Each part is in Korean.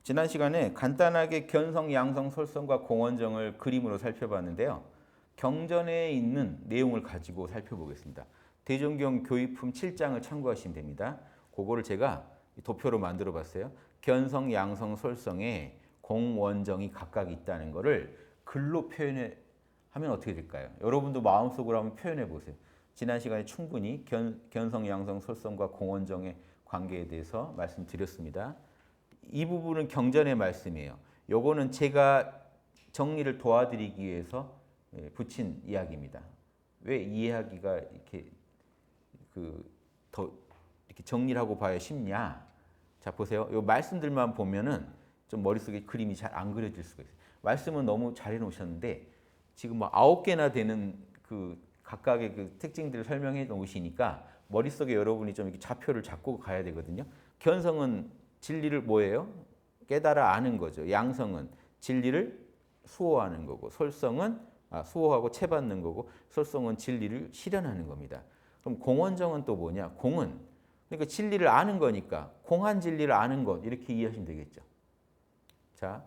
지난 시간에 간단하게 견성, 양성, 솔성과 공원정을 그림으로 살펴봤는데요. 경전에 있는 내용을 가지고 살펴보겠습니다. 대종경 교의품 7장을 참고하시면 됩니다. 그거를 제가 도표로 만들어 봤어요. 견성, 양성, 솔성에 공원정이 각각 있다는 것을 글로 표현해 하면 어떻게 될까요? 여러분도 마음속으로 한번 표현해 보세요. 지난 시간에 충분히 견성, 양성, 솔성과 공원정의 관계에 대해서 말씀드렸습니다. 이 부분은 경전의 말씀이에요. 요거는 제가 정리를 도와드리기 위해서 붙인 이야기입니다. 왜 이해하기가 이렇게 더 이렇게 정리를 하고 봐야 쉽냐? 자, 보세요. 요 말씀들만 보면은 좀 머릿속에 그림이 잘 안 그려질 수가 있어요. 말씀은 너무 잘 해놓으셨는데 지금 뭐 9개나 되는 그 각각의 그 특징들을 설명해 놓으시니까 머릿속에 여러분이 좀 이렇게 좌표를 잡고 가야 되거든요. 견성은 진리를 뭐예요? 깨달아 아는 거죠. 양성은 진리를 수호하는 거고, 솔성은 수호하고 채받는 거고, 솔성은 진리를 실현하는 겁니다. 그럼 공원정은 또 뭐냐? 공은 그러니까 진리를 아는 거니까 공한 진리를 아는 것 이렇게 이해하시면 되겠죠. 자,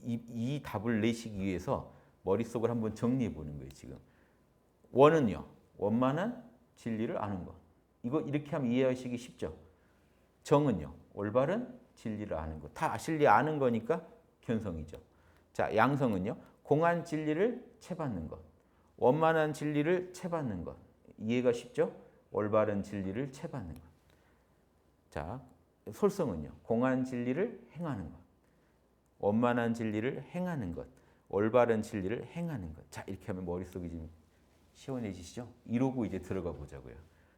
이 답을 내시기 위해서 머릿속을 한번 정리해 보는 거예요. 지금 원은요, 원만한 진리를 아는 것. 이거 이렇게 하면 이해하시기 쉽죠. 정은요, 올바른 진리를 아는 것. 다 진리 아는 거니까 견성이죠. 자, 양성은요, 공한 진리를 채받는 것. 원만한 진리를 채받는 것. 이해가 쉽죠? 올바른 진리를 채받는 것. 자, 솔성은요, 공한 진리를 행하는 것. 원만한 진리를 행하는 것. 올바른 진리를 행하는 것. 자, 이렇게 하면 머릿속이 좀 시원해지시죠? 이러고 이제 들어가 보자고요.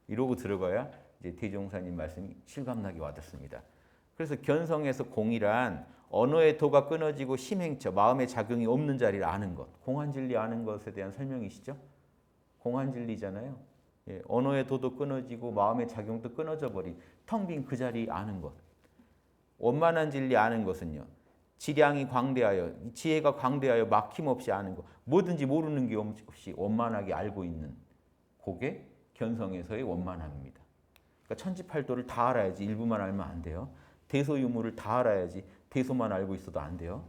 이러고 들어가야 이제 대종사님 말씀이 실감나게 와닿습니다. 그래서 견성에서 공이란 언어의 도가 끊어지고 심행처, 마음의 작용이 없는 자리를 아는 것. 공한진리 아는 것에 대한 설명이시죠? 공한진리잖아요. 예, 언어의 도도 끊어지고 마음의 작용도 끊어져 버린 텅 빈 그 자리 아는 것. 원만한 진리 아는 것은요. 지량이 광대하여, 지혜가 광대하여 막힘없이 아는 것. 뭐든지 모르는 게 없이 원만하게 알고 있는 그게 견성에서의 원만함입니다. 그러니까 천지팔도를 다 알아야지 일부만 알면 안 돼요. 대소유무를 다 알아야지 대소만 알고 있어도 안 돼요.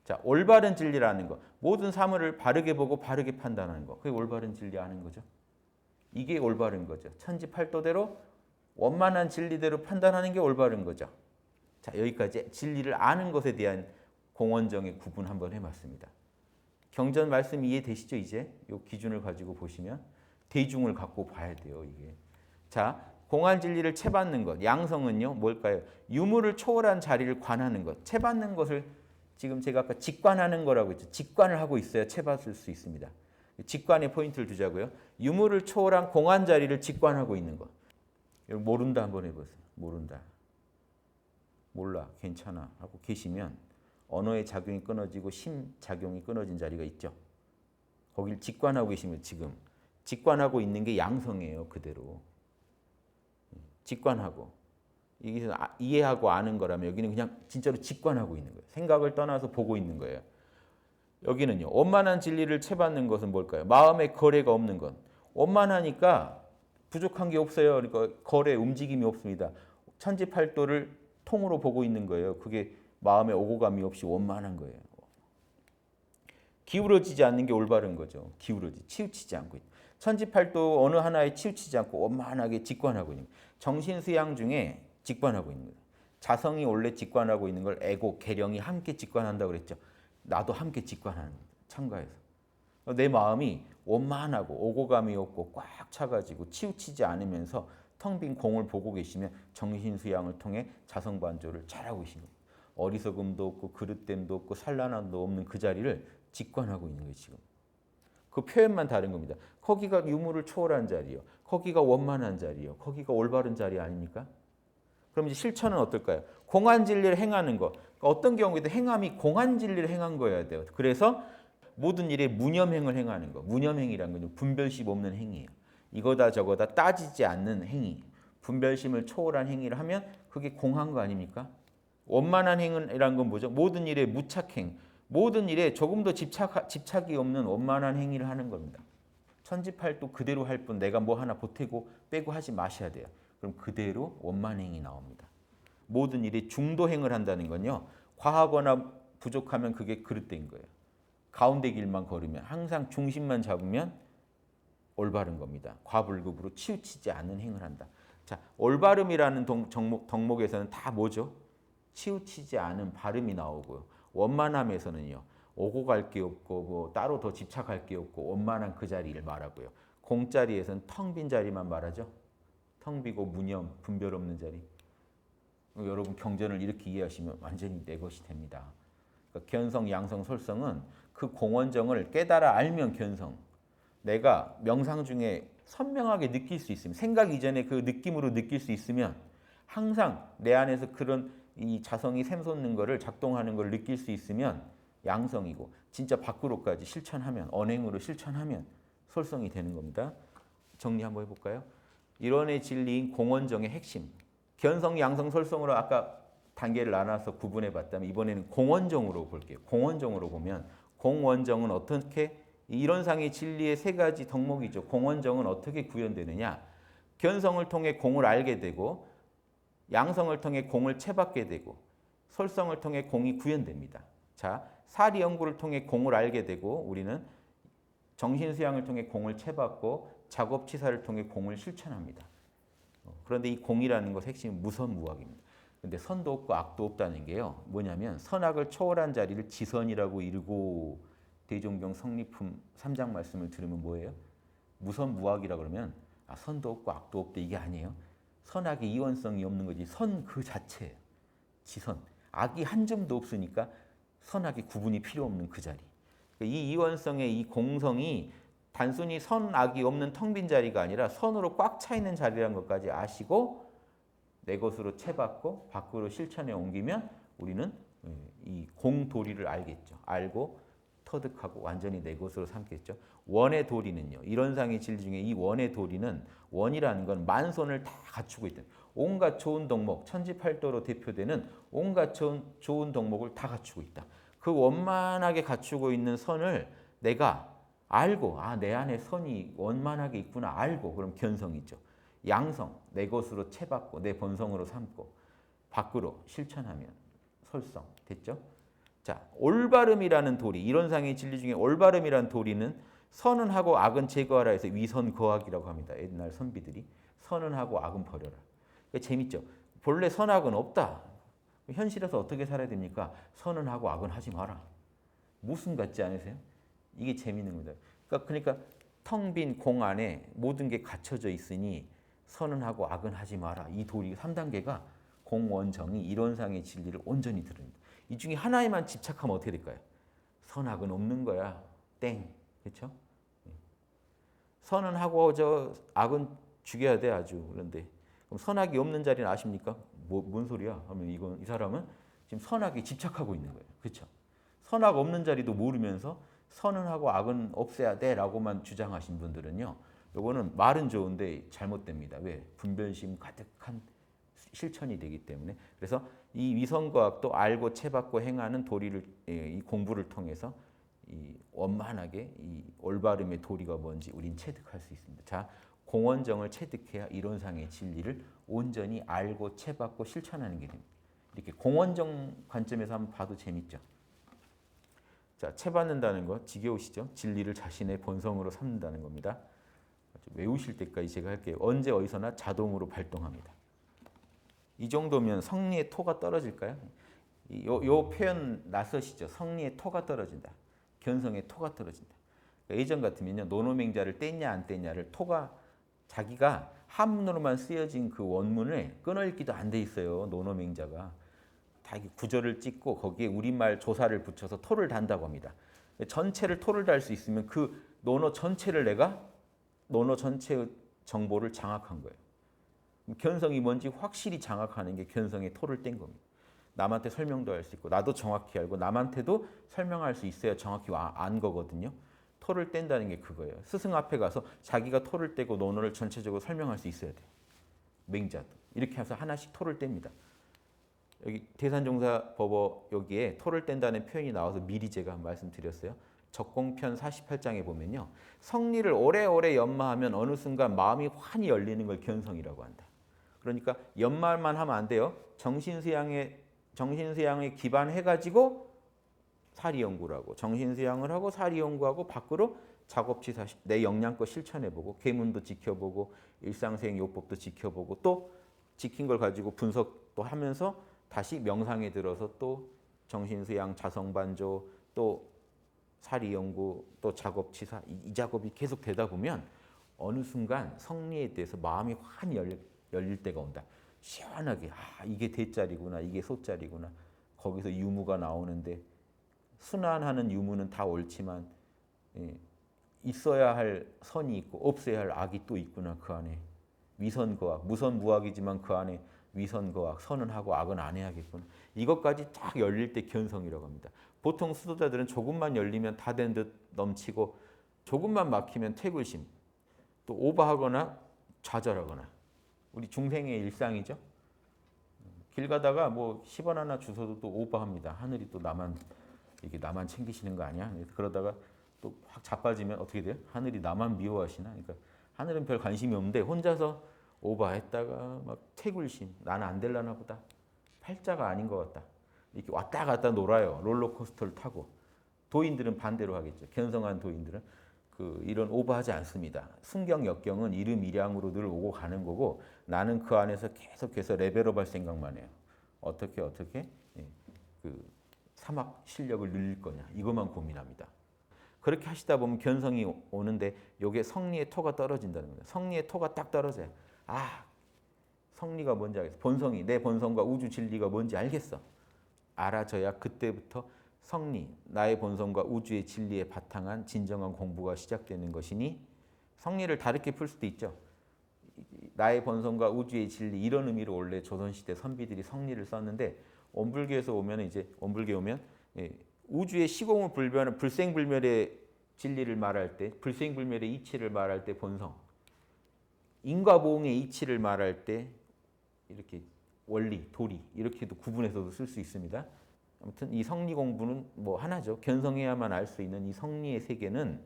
자, 올바른 진리라는 거. 모든 사물을 바르게 보고 바르게 판단하는 거. 그게 올바른 진리 아는 거죠. 이게 올바른 거죠. 천지팔도대로 원만한 진리대로 판단하는 게 올바른 거죠. 자, 여기까지 진리를 아는 것에 대한 공원정의 구분 한번 해봤습니다. 경전 말씀 이해되시죠? 이제 이 기준을 가지고 보시면 대중을 갖고 봐야 돼요. 이게. 자, 공한 진리를 채받는 것. 양성은요, 뭘까요? 유무를 초월한 자리를 관하는 것. 채받는 것을 지금 제가 아까 직관하는 거라고 했죠. 직관을 하고 있어야 채받을 수 있습니다. 직관에 포인트를 두자고요. 유무를 초월한 공한 자리를 직관하고 있는 것. 모른다 한번 해보세요. 모른다. 몰라, 괜찮아 하고 계시면 언어의 작용이 끊어지고 심작용이 끊어진 자리가 있죠. 거길 직관하고 계시면 지금 직관하고 있는 게 양성이에요. 그대로. 직관하고. 이게 이해하고 아는 거라면 여기는 그냥 진짜로 직관하고 있는 거예요. 생각을 떠나서 보고 있는 거예요. 여기는요. 원만한 진리를 채받는 것은 뭘까요? 마음의 거래가 없는 것. 원만하니까 부족한 게 없어요. 그러니까 거래 움직임이 없습니다. 천지팔도를 통으로 보고 있는 거예요. 그게 마음에 오고감이 없이 원만한 거예요. 기울어지지 않는 게 올바른 거죠. 치우치지 않고 있다. 천지팔도 어느 하나에 치우치지 않고 원만하게 직관하고 있는 거예요. 정신수양 중에 직관하고 있는 거예요. 자성이 원래 직관하고 있는 걸 에고, 계령이 함께 직관한다고 그랬죠. 나도 함께 직관하는 거예요. 참가해서. 내 마음이 원만하고 오고감이 없고 꽉 차가지고 치우치지 않으면서 텅 빈 공을 보고 계시면 정신수양을 통해 자성반조를 잘하고 계신 거예요. 어리석음도 없고 그릇됨도 없고 산란함도 없는 그 자리를 직관하고 있는 거예요. 지금. 그 표현만 다른 겁니다. 거기가 유무를 초월한 자리요. 거기가 원만한 자리요. 거기가 올바른 자리 아닙니까? 그럼 이제 실천은 어떨까요? 공한 진리를 행하는 것. 그러니까 어떤 경우에도 행함이 공한 진리를 행한 거여야 돼요. 그래서 모든 일에 무념행을 행하는 거. 무념행이라는 건 분별심 없는 행위예요. 이거다 저거다 따지지 않는 행위. 분별심을 초월한 행위를 하면 그게 공한 거 아닙니까? 원만한 행위라는 건 뭐죠? 모든 일에 무착행. 모든 일에 조금 더 집착이 없는 원만한 행위를 하는 겁니다. 천지팔도 그대로 할 뿐 내가 뭐 하나 보태고 빼고 하지 마셔야 돼요. 그럼 그대로 원만행이 나옵니다. 모든 일이 중도행을 한다는 건요. 과하거나 부족하면 그게 그릇된 거예요. 가운데 길만 걸으면 항상 중심만 잡으면 올바른 겁니다. 과불급으로 치우치지 않는 행을 한다. 자, 올바름이라는 덕목에서는 다 뭐죠? 치우치지 않은 발음이 나오고요. 원만함에서는요. 오고 갈 게 없고 뭐 따로 더 집착할 게 없고 원만한 그 자리를 말하고요. 공자리에서는 텅 빈 자리만 말하죠. 텅 비고 무념, 분별 없는 자리. 여러분 경전을 이렇게 이해하시면 완전히 내 것이 됩니다. 그러니까 견성, 양성, 솔성은 그 공원정을 깨달아 알면 견성. 내가 명상 중에 선명하게 느낄 수 있으면 생각 이전에 그 느낌으로 느낄 수 있으면 항상 내 안에서 그런 이 자성이 샘솟는 거를 작동하는 걸 느낄 수 있으면 양성이고 진짜 밖으로까지 실천하면 언행으로 실천하면 솔성이 되는 겁니다. 정리 한번 해볼까요? 이론의 진리인 공원정의 핵심 견성, 양성, 솔성으로 아까 단계를 나눠서 구분해 봤다면 이번에는 공원정으로 볼게요. 공원정으로 보면 공원정은 어떻게 이론상의 진리의 세 가지 덕목이죠. 공원정은 어떻게 구현되느냐? 견성을 통해 공을 알게 되고 양성을 통해 공을 채받게 되고 솔성을 통해 공이 구현됩니다. 자, 사리 연구를 통해 공을 알게 되고 우리는 정신 수양을 통해 공을 채받고 작업 치사를 통해 공을 실천합니다. 그런데 이 공이라는 것 핵심은 무선무악입니다. 근데 선도 없고 악도 없다는 게요. 뭐냐면 선악을 초월한 자리를 지선이라고 이르고 대종경 성리품 3장 말씀을 들으면 뭐예요? 무선무악이라 그러면 선도 없고 악도 없다 이게 아니에요. 선악의 이원성이 없는 거지 선 그 자체예요. 지선. 악이 한 점도 없으니까 선악의 구분이 필요 없는 그 자리. 이 이원성의 이 공성이 단순히 선악이 없는 텅 빈 자리가 아니라 선으로 꽉 차 있는 자리라는 것까지 아시고 내 것으로 채받고 밖으로 실천에 옮기면 우리는 이 공도리를 알겠죠. 알고 터득하고 완전히 내 것으로 삼겠죠. 원의 도리는요. 이론상의 진리 중에 이 원의 도리는 원이라는 건 만선을 다 갖추고 있다. 온갖 좋은 덕목, 천지팔도로 대표되는 온갖 좋은 덕목을 다 갖추고 있다. 그 원만하게 갖추고 있는 선을 내가 알고 내 안에 선이 원만하게 있구나 알고 그럼 견성이죠. 양성, 내 것으로 채받고 내 본성으로 삼고 밖으로 실천하면 솔성 됐죠? 자, 올바름이라는 도리, 이론상의 진리 중에 올바름이라는 도리는 선은 하고 악은 제거하라 해서 위선거악이라고 합니다. 옛날 선비들이 선은 하고 악은 버려라. 재밌죠? 본래 선악은 없다. 현실에서 어떻게 살아야 됩니까? 선은 하고 악은 하지 마라. 무슨 같지 않으세요? 이게 재밌는 겁니다. 그러니까 텅 빈 공 안에 모든 게 갖춰져 있으니 선은 하고 악은 하지 마라. 이 도리 3단계가 공원정이 이론상의 진리를 온전히 들읍니다. 이 중에 하나에만 집착하면 어떻게 될까요? 선악은 없는 거야. 땡. 그렇죠? 선은 하고 악은 죽여야 돼 아주. 그런데 그럼 선악이 없는 자리는 아십니까? 뭔 소리야? 하면 이 사람은 지금 선악에 집착하고 있는 거예요. 그렇죠? 선악 없는 자리도 모르면서 선은 하고 악은 없애야 돼라고만 주장하신 분들은요. 요거는 말은 좋은데 잘못됩니다. 왜? 분별심 가득한 실천이 되기 때문에. 그래서 이 위선과학도 알고 채받고 행하는 도리를 이 공부를 통해서 이 원만하게 이 올바름의 도리가 뭔지 우린 체득할 수 있습니다. 자, 공원정을 체득해야 이론상의 진리를 온전히 알고 채받고 실천하는 게 됩니다. 이렇게 공원정 관점에서 한번 봐도 재밌죠. 자, 채받는다는 거 지겨우시죠? 진리를 자신의 본성으로 삼는다는 겁니다. 외우실 때까지 제가 할게요. 언제 어디서나 자동으로 발동합니다. 이 정도면 성리의 토가 떨어질까요? 요 표현 낯서시죠? 성리의 토가 떨어진다. 견성의 토가 떨어진다. 그러니까 예전 같으면요. 노노맹자를 뗐냐 안 뗐냐를 토가 자기가 한문으로만 쓰여진 그 원문을 끊어읽기도 안 돼 있어요. 노노맹자가. 다 구절을 찍고 거기에 우리말 조사를 붙여서 토를 단다고 합니다. 전체를 토를 달 수 있으면 그 논어 전체를 내가 논어 전체의 정보를 장악한 거예요. 견성이 뭔지 확실히 장악하는 게 견성의 토를 뗀 겁니다. 남한테 설명도 할 수 있고 나도 정확히 알고 남한테도 설명할 수 있어야 정확히 안 거거든요. 토를 뗀다는 게 그거예요. 스승 앞에 가서 자기가 토를 떼고 논어를 전체적으로 설명할 수 있어야 돼요. 맹자도. 이렇게 해서 하나씩 토를 뗍니다. 여기 대산종사법어 여기에 토를 뗀다는 표현이 나와서 미리 제가 말씀드렸어요. 적공편 48장에 보면요. 성리를 오래오래 연마하면 어느 순간 마음이 환히 열리는 걸 견성이라고 한다. 그러니까 연말만 하면 안 돼요. 정신수양에 기반해가지고 사리 연구를 하고 정신수양을 하고 사리 연구하고 밖으로 작업치사 내 역량껏 실천해보고 계문도 지켜보고 일상생 요법도 지켜보고 또 지킨 걸 가지고 분석도 하면서 다시 명상에 들어서 또 정신수양 자성반조 또 사리 연구 또 작업치사 이 작업이 계속 되다 보면 어느 순간 성리에 대해서 마음이 환히 열릴 때가 온다. 시원하게 이게 대자리구나 이게 소자리구나 거기서 유무가 나오는데 순환하는 유무는 다 옳지만 있어야 할 선이 있고 없어야 할 악이 또 있구나 그 안에 위선거악 무선무악이지만 그 안에 위선거악 선은 하고 악은 안 해야겠구나 이것까지 쫙 열릴 때 견성이라고 합니다. 보통 수도자들은 조금만 열리면 다 된 듯 넘치고 조금만 막히면 퇴굴심 또 오버하거나 좌절하거나 우리 중생의 일상이죠. 길 가다가 뭐 10원 하나 주워도 또 오버합니다. 하늘이 또 나만 챙기시는 거 아니야? 그러다가 또 확 자빠지면 어떻게 돼요? 하늘이 나만 미워하시나? 그러니까 하늘은 별 관심이 없는데 혼자서 오버했다가 막 퇴굴심, 나는 안 될라나 보다. 팔자가 아닌 것 같다. 이렇게 왔다 갔다 놀아요. 롤러코스터를 타고. 도인들은 반대로 하겠죠. 견성한 도인들은 이런 오버하지 않습니다. 순경 역경은 이름이량으로 늘 오고 가는 거고 나는 그 안에서 계속해서 레벨업할 생각만 해요. 어떻게 사막 실력을 늘릴 거냐 이것만 고민합니다. 그렇게 하시다 보면 견성이 오는데 이게 성리의 토가 떨어진다는 거예요. 성리의 토가 딱 떨어져요. 성리가 뭔지 알겠어. 본성이 내 본성과 우주 진리가 뭔지 알겠어. 알아져야 그때부터 성리, 나의 본성과 우주의 진리에 바탕한 진정한 공부가 시작되는 것이니 성리를 다르게 풀 수도 있죠. 나의 본성과 우주의 진리 이런 의미로 원래 조선시대 선비들이 성리를 썼는데 원불교에서 오면 원불교에 오면 우주의 시공을 불변한 불생불멸의 진리를 말할 때 불생불멸의 이치를 말할 때 본성 인과보응의 이치를 말할 때 이렇게 원리, 도리 이렇게도 구분해서도 쓸 수 있습니다. 아무튼 이 성리 공부는 뭐 하나죠. 견성해야만 알 수 있는 이 성리의 세계는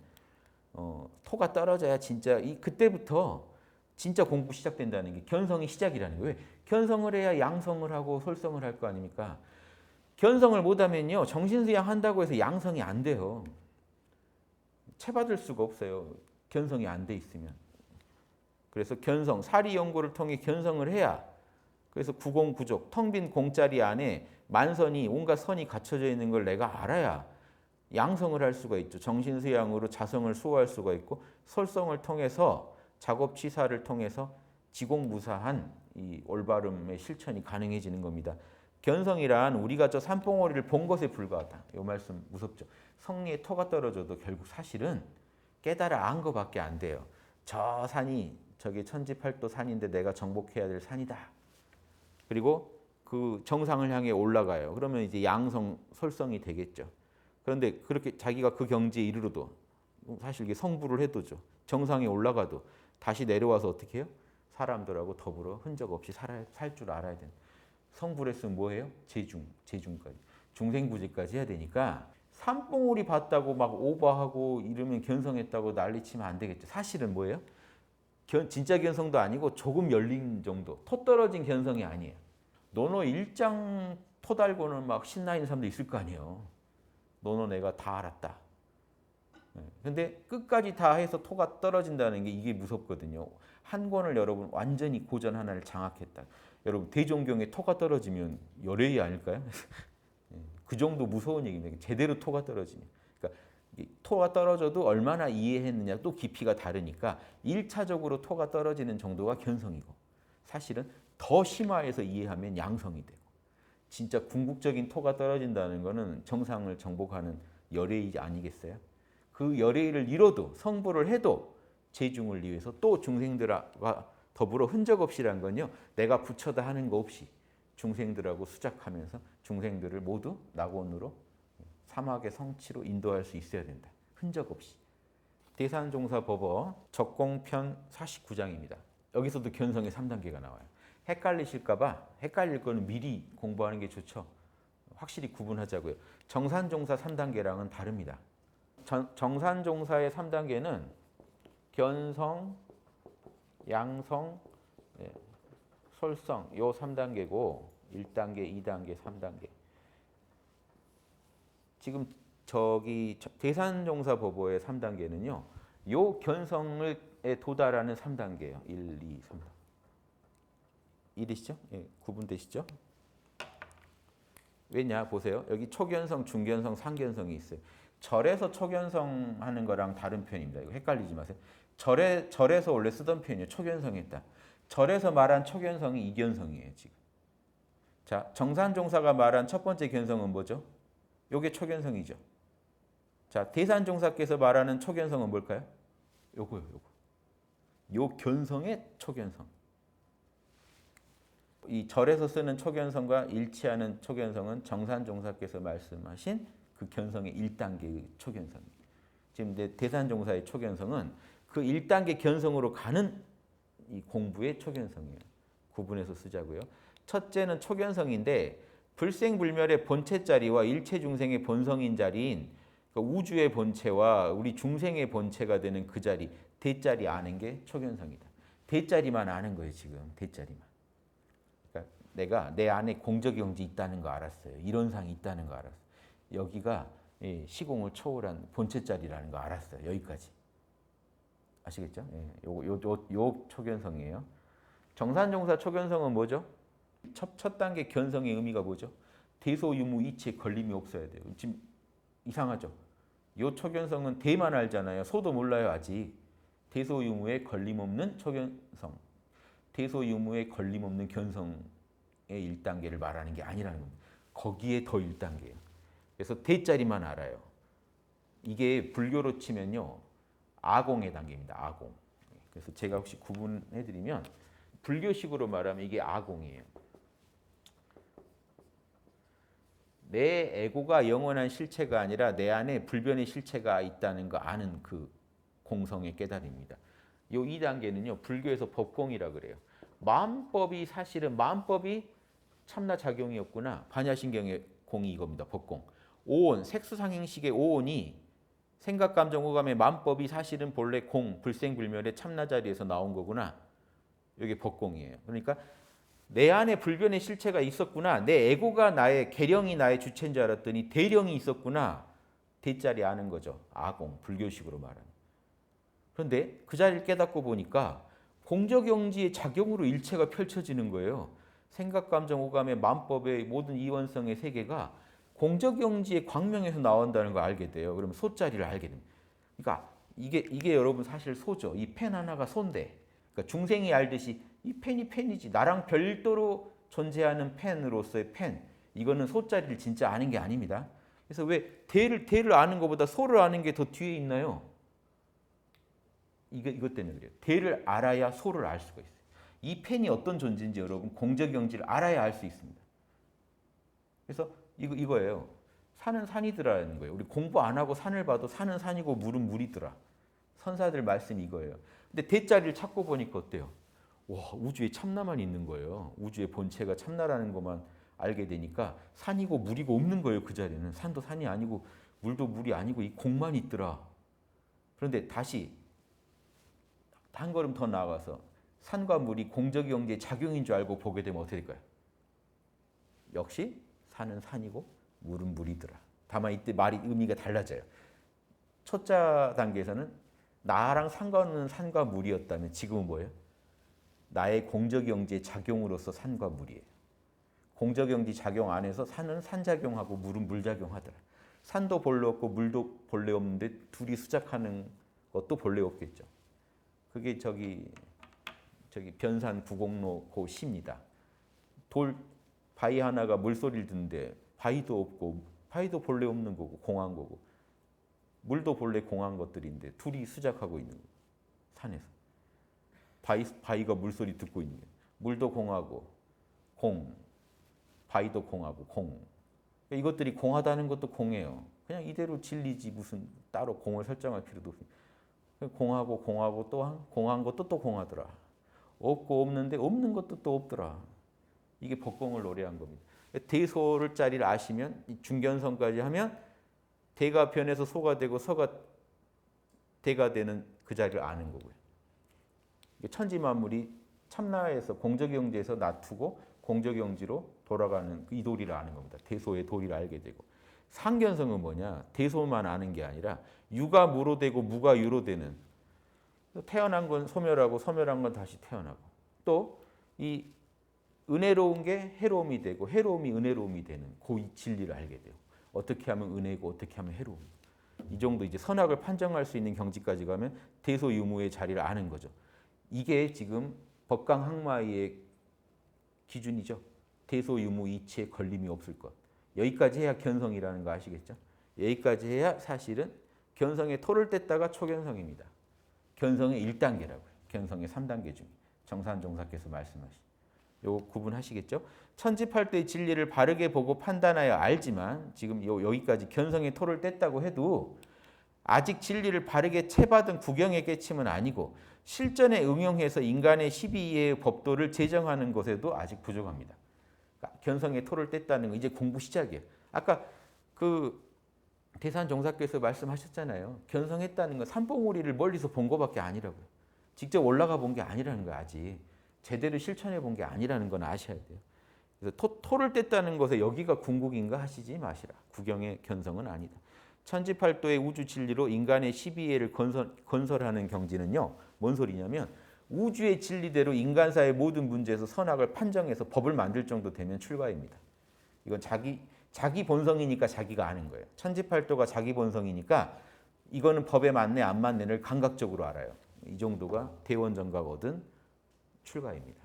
토가 떨어져야 진짜 그때부터 진짜 공부 시작된다는 게 견성이 시작이라는 거예요. 왜? 견성을 해야 양성을 하고 솔성을 할 거 아닙니까? 견성을 못하면요. 정신수양 한다고 해서 양성이 안 돼요. 채받을 수가 없어요. 견성이 안 돼 있으면. 그래서 견성, 사리 연구를 통해 견성을 해야 그래서 구공구족, 텅 빈 공짜리 안에 만선이 온갖 선이 갖춰져 있는 걸 내가 알아야 양성을 할 수가 있죠. 정신수양으로 자성을 수호할 수가 있고 솔성을 통해서 작업치사를 통해서 지공무사한 이 올바름의 실천이 가능해지는 겁니다. 견성이란 우리가 저 산봉우리를 본 것에 불과하다. 이 말씀 무섭죠. 성리의 토가 떨어져도 결국 사실은 깨달아 안 것밖에 안 돼요. 저 산이 저게 천지팔도 산인데 내가 정복해야 될 산이다. 그리고 그 정상을 향해 올라가요. 그러면 이제 양성, 솔성이 되겠죠. 그런데 그렇게 자기가 그 경지에 이르러도 사실 이게 성불을 해도죠. 정상에 올라가도 다시 내려와서 어떻게 해요? 사람들하고 더불어 흔적 없이 살 줄 알아야 되는. 성불했으면 뭐예요? 제중까지. 중생구제까지 해야 되니까 산봉우리 봤다고 막 오버하고 이러면 견성했다고 난리치면 안 되겠죠. 사실은 뭐예요? 진짜 견성도 아니고 조금 열린 정도. 토 떨어진 견성이 아니에요. 너너 일장 토 달고는 막 신나 있는 사람도 있을 거 아니에요. 너너 내가 다 알았다. 근데 끝까지 다 해서 토가 떨어진다는 게 이게 무섭거든요. 한 권을 여러분 완전히 고전 하나를 장악했다. 여러분 대종경에 토가 떨어지면 열애이 아닐까요? 그 정도 무서운 얘기입니다. 제대로 토가 떨어지면. 그러니까 토가 떨어져도 얼마나 이해했느냐 또 깊이가 다르니까 1차적으로 토가 떨어지는 정도가 견성이고 사실은 더 심화해서 이해하면 양성이 되고 진짜 궁극적인 토가 떨어진다는 것은 정상을 정복하는 열애이 아니겠어요? 그 열애를 이뤄도 성불을 해도 제중을 위해서 또 중생들과 더불어 흔적 없이란 건요. 내가 부처다 하는 거 없이 중생들하고 수작하면서 중생들을 모두 낙원으로 사막의 성취로 인도할 수 있어야 된다. 흔적 없이. 대산종사법어 적공편 49장입니다. 여기서도 견성의 3단계가 나와요. 헷갈리실까 봐 헷갈릴 거는 미리 공부하는 게 좋죠. 확실히 구분하자고요. 정산종사 3단계랑은 다릅니다. 정산종사의 3단계는 견성, 양성, 솔성 요 3단계고 1단계, 2단계, 3단계. 지금 저기 대산종사보고의 3단계는요. 요 견성에 도달하는 3단계예요. 1, 2, 3. 이해되시죠? 예, 구분되시죠? 왜냐 보세요. 여기 초견성, 중견성, 상견성이 있어요. 절에서 초견성 하는 거랑 다른 표현입니다. 이거 헷갈리지 마세요. 절에서 원래 쓰던 표현이에요. 초견성이 있다. 절에서 말한 초견성이 이견성이에요. 지금. 자, 정산종사가 말한 첫 번째 견성은 뭐죠? 요게 초견성이죠. 자, 대산종사께서 말하는 초견성은 뭘까요? 요거요, 요거. 요 견성의 초견성. 이 절에서 쓰는 초견성과 일치하는 초견성은 정산종사께서 말씀하신 그 견성의 1단계의 초견성이에요. 지금 대산종사의 초견성은 그 1단계 견성으로 가는 이 공부의 초견성이에요. 구분해서 쓰자고요. 첫째는 초견성인데 불생불멸의 본체 자리와 일체중생의 본성인 자리인 그러니까 우주의 본체와 우리 중생의 본체가 되는 그 자리, 대자리 아는 게 초견성이다. 대자리만 아는 거예요, 지금. 대자리만. 그러니까 내가 내 안에 공적영지 있다는 거 알았어요. 이론상이 있다는 거 알았어요. 여기가 시공을 초월한 본체 자리라는 거 알았어요. 여기까지. 아시겠죠? 요 초견성이에요. 정산종사 초견성은 뭐죠? 첫 단계 견성의 의미가 뭐죠? 대소유무 이치에 걸림이 없어야 돼요. 지금 이상하죠? 요 초견성은 대만 알잖아요. 소도 몰라요 아직. 대소유무에 걸림없는 초견성. 대소유무에 걸림없는 견성의 1단계를 말하는 게 아니라는 겁니다. 거기에 더 1단계예요. 그래서 대자리만 알아요. 이게 불교로 치면요. 아공의 단계입니다. 아공. 그래서 제가 혹시 구분해드리면 불교식으로 말하면 이게 아공이에요. 내 에고가 영원한 실체가 아니라 내 안에 불변의 실체가 있다는 거 아는 그 공성의 깨달음입니다. 요 2단계는요. 불교에서 법공이라 그래요. 마음법이 사실은 마음법이 참나 작용이었구나. 반야신경의 공이 이겁니다. 법공. 오온, 색수상행식의 오온이 생각, 감정, 오감의 마음법이 사실은 본래 공, 불생불멸의 참나 자리에서 나온 거구나. 이게 법공이에요. 그러니까 내 안에 불변의 실체가 있었구나. 내 에고가 나의 계령이 나의 주체인 줄 알았더니 대령이 있었구나. 대자리 아는 거죠. 아공, 불교식으로 말하는. 그런데 그 자리를 깨닫고 보니까 공적영지의 작용으로 일체가 펼쳐지는 거예요. 생각, 감정, 오감의 마음법의 모든 이원성의 세계가 공적영지의 광명에서 나온다는 걸 알게 돼요. 그러면 소자리를 알게 됩니다. 그러니까 이게 여러분 사실 소죠. 이 펜 하나가 소인데 그러니까 중생이 알듯이 이 펜이 펜이지 나랑 별도로 존재하는 펜으로서의 펜 이거는 소자리를 진짜 아는 게 아닙니다. 그래서 왜 대를 아는 것보다 소를 아는 게 더 뒤에 있나요? 이것 때문에 그래요. 대를 알아야 소를 알 수가 있어요. 이 펜이 어떤 존재인지 여러분 공적영지를 알아야 알 수 있습니다. 그래서 이거예요. 산은 산이더라는 거예요. 우리 공부 안 하고 산을 봐도 산은 산이고 물은 물이더라. 선사들 말씀이 이거예요. 근데 대자리를 찾고 보니까 어때요? 와, 우주에 참나만 있는 거예요. 우주의 본체가 참나라는 것만 알게 되니까 산이고 물이고 없는 거예요. 그 자리는. 산도 산이 아니고 물도 물이 아니고 이 공만 있더라. 그런데 다시 한 걸음 더 나아가서 산과 물이 공적 영지의 작용인 줄 알고 보게 되면 어떻게 될까요? 역시 산은 산이고 물은 물이더라. 다만 이때 말이 의미가 달라져요. 초자 단계에서는 나랑 상관없는 산과 물이었다면 지금은 뭐예요? 나의 공적영지의 작용으로서 산과 물이에요. 공적영지 작용 안에서 산은 산작용하고 물은 물작용하더라. 산도 본래 없고 물도 본래 없는데 둘이 수작하는 것도 본래 없겠죠. 그게 저기 변산 구곡로 그 시입니다. 바위 하나가 물소리를 듣는데 바위도 없고 바위도 본래 없는 거고 공한 거고 물도 본래 공한 것들인데 둘이 수작하고 있는 거예요. 산에서. 바위가 물소리 듣고 있는 거예요. 물도 공하고 공, 바위도 공하고 공. 이것들이 공하다는 것도 공해요. 그냥 이대로 진리지 무슨 따로 공을 설정할 필요도 없어요. 공하고 또 공한 것도 또 공하더라. 없고 없는데 없는 것도 또 없더라. 이게 법공을 노래한 겁니다. 대소를 자리를 아시면 중견성까지 하면 대가 변해서 소가 되고 소가 대가 되는 그 자리를 아는 거고요. 천지 만물이 참나에서 공적영지에서 놔두고 공적영지로 돌아가는 이 도리를 아는 겁니다. 대소의 도리를 알게 되고. 상견성은 뭐냐? 대소만 아는 게 아니라 유가 무로 되고 무가 유로 되는, 태어난 건 소멸하고 소멸한 건 다시 태어나고, 또 이 은혜로운 게 해로움이 되고 해로움이 은혜로움이 되는 그 진리를 알게 돼요. 어떻게 하면 은혜고 어떻게 하면 해로움. 이 정도 이제 선악을 판정할 수 있는 경지까지 가면 대소유무의 자리를 아는 거죠. 이게 지금 법강학마의 기준이죠. 대소유무 이치에 걸림이 없을 것. 여기까지 해야 견성이라는 거 아시겠죠? 여기까지 해야 사실은 견성의 토를 뗐다가 초견성입니다. 견성의 1단계라고요. 견성의 3단계 중에 정산종사께서 말씀하신. 요거 구분하시겠죠? 천지팔도의 진리를 바르게 보고 판단하여 알지만 지금 여기까지 견성의 토를 뗐다고 해도 아직 진리를 바르게 채받은 구경의 깨침은 아니고 실전에 응용해서 인간의 12의 법도를 제정하는 것에도 아직 부족합니다. 그러니까 견성의 토를 뗐다는 거 이제 공부 시작이에요. 아까 그 대산종사께서 말씀하셨잖아요. 견성했다는 건 삼봉오리를 멀리서 본 것밖에 아니라고요. 직접 올라가 본 게 아니라는 거예요. 아직 제대로 실천해 본 게 아니라는 건 아셔야 돼요. 그래서 토를 뗐다는 것에 여기가 궁극인가 하시지 마시라. 구경의 견성은 아니다. 천지팔도의 우주 진리로 인간의 12회를 건설하는 경지는요. 뭔 소리냐면 우주의 진리대로 인간사의 모든 문제에서 선악을 판정해서 법을 만들 정도 되면 출가입니다. 이건 자기 본성이니까 자기가 아는 거예요. 천지팔도가 자기 본성이니까 이거는 법에 맞네 안 맞네를 감각적으로 알아요. 이 정도가 대원정각 얻은 출가입니다.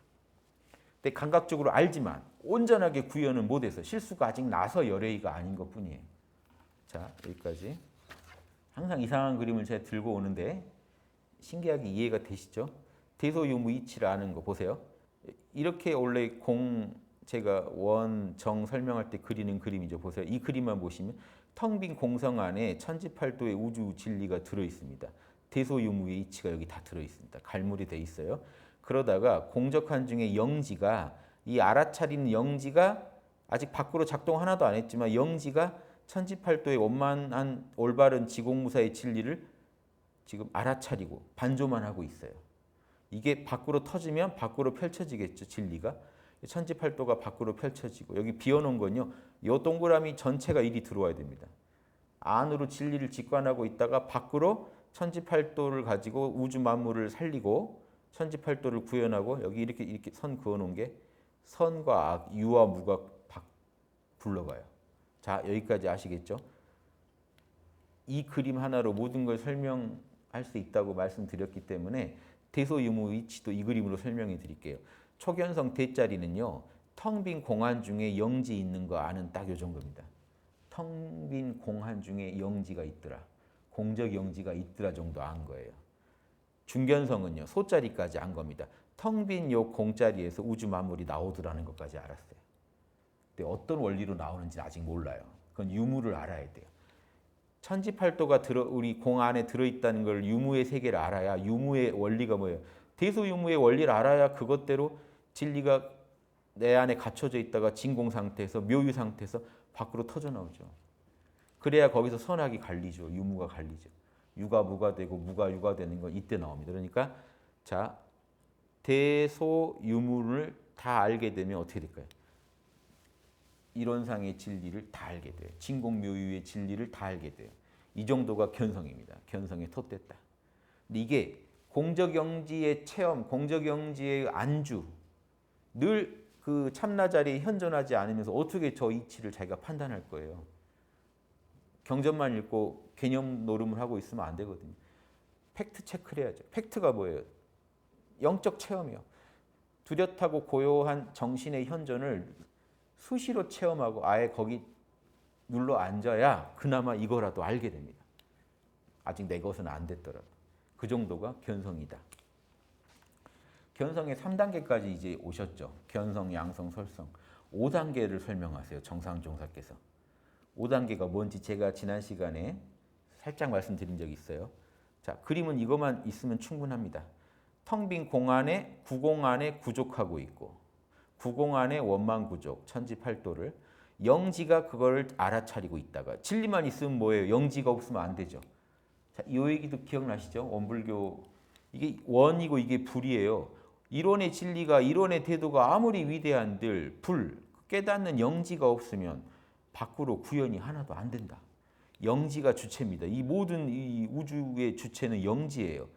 근데 감각적으로 알지만 온전하게 구현은 못해서 실수가 아직 나서 열애의가 아닌 것뿐이에요. 자, 여기까지. 항상 이상한 그림을 제가 들고 오는데 신기하게 이해가 되시죠? 대소유무이치를 아는 거 보세요. 이렇게 원래 제가 원정 설명할 때 그리는 그림이죠. 보세요. 이 그림만 보시면 텅 빈 공성 안에 천지팔도의 우주 진리가 들어있습니다. 대소유무의 이치가 여기 다 들어있습니다. 갈무리 돼 있어요. 그러다가 공적한 중에 영지가 이 알아차리는 영지가 아직 밖으로 작동 하나도 안 했지만 영지가 천지팔도의 원만한 올바른 지공무사의 진리를 지금 알아차리고 반조만 하고 있어요. 이게 밖으로 터지면 밖으로 펼쳐지겠죠. 진리가. 천지팔도가 밖으로 펼쳐지고 여기 비워놓은 건요. 이 동그라미 전체가 일이 들어와야 됩니다. 안으로 진리를 직관하고 있다가 밖으로 천지팔도를 가지고 우주 만물을 살리고 천지팔도를 구현하고 여기 이렇게 선 그어놓은 게 선과 악, 유와 무가 굴러가요. 자, 여기까지 아시겠죠? 이 그림 하나로 모든 걸 설명할 수 있다고 말씀드렸기 때문에 대소유무이치도 이 그림으로 설명해 드릴게요. 초견성 대자리는요. 텅 빈 공안 중에 영지 있는 거 아는 딱 요 정도입니다. 텅 빈 공안 중에 영지가 있더라. 공적 영지가 있더라 정도 안 거예요. 중견성은요. 소자리까지 안 겁니다. 텅 빈 요 공자리에서 우주 만물이 나오더라는 것까지 알았어요. 근데 어떤 원리로 나오는지 아직 몰라요. 그건 유무를 알아야 돼요. 천지팔도가 우리 공 안에 들어있다는 걸 유무의 세계를 알아야 유무의 원리가 뭐예요? 대소유무의 원리를 알아야 그것대로 진리가 내 안에 갇혀져 있다가 진공 상태에서 묘유 상태에서 밖으로 터져 나오죠. 그래야 거기서 선악이 갈리죠. 유무가 갈리죠. 유가 무가 되고 무가 유가 되는 건 이때 나옵니다. 그러니까 자 대소유무를 다 알게 되면 어떻게 될까요? 이론상의 진리를 다 알게 돼요. 진공묘유의 진리를 다 알게 돼요. 이 정도가 견성입니다. 견성에 텄댔다. 근데 이게 공적영지의 체험, 공적영지의 안주, 늘 그 참나 자리에 현존하지 않으면서 어떻게 저 이치를 자기가 판단할 거예요. 경전만 읽고 개념 노름을 하고 있으면 안 되거든요. 팩트 체크를 해야죠. 팩트가 뭐예요? 영적 체험이요. 뚜렷하고 고요한 정신의 현존을 수시로 체험하고 아예 거기 눌러 앉아야 그나마 이거라도 알게 됩니다. 아직 내 것은 안 됐더라도. 그 정도가 견성이다. 견성의 3단계까지 이제 오셨죠. 견성, 양성, 설성. 5단계를 설명하세요. 정상종사께서. 5단계가 뭔지 제가 지난 시간에 살짝 말씀드린 적이 있어요. 자, 그림은 이것만 있으면 충분합니다. 텅 빈 공안에 구공 안에 구족하고 있고 구공 안에 원만구족, 천지팔도를 영지가 그거를 알아차리고 있다가 진리만 있으면 뭐예요? 영지가 없으면 안 되죠. 자, 이 얘기도 기억나시죠? 원불교 이게 원이고 이게 불이에요. 이론의 진리가 이론의 태도가 아무리 위대한들 깨닫는 영지가 없으면 밖으로 구현이 하나도 안 된다. 영지가 주체입니다. 이 모든 이 우주의 주체는 영지예요.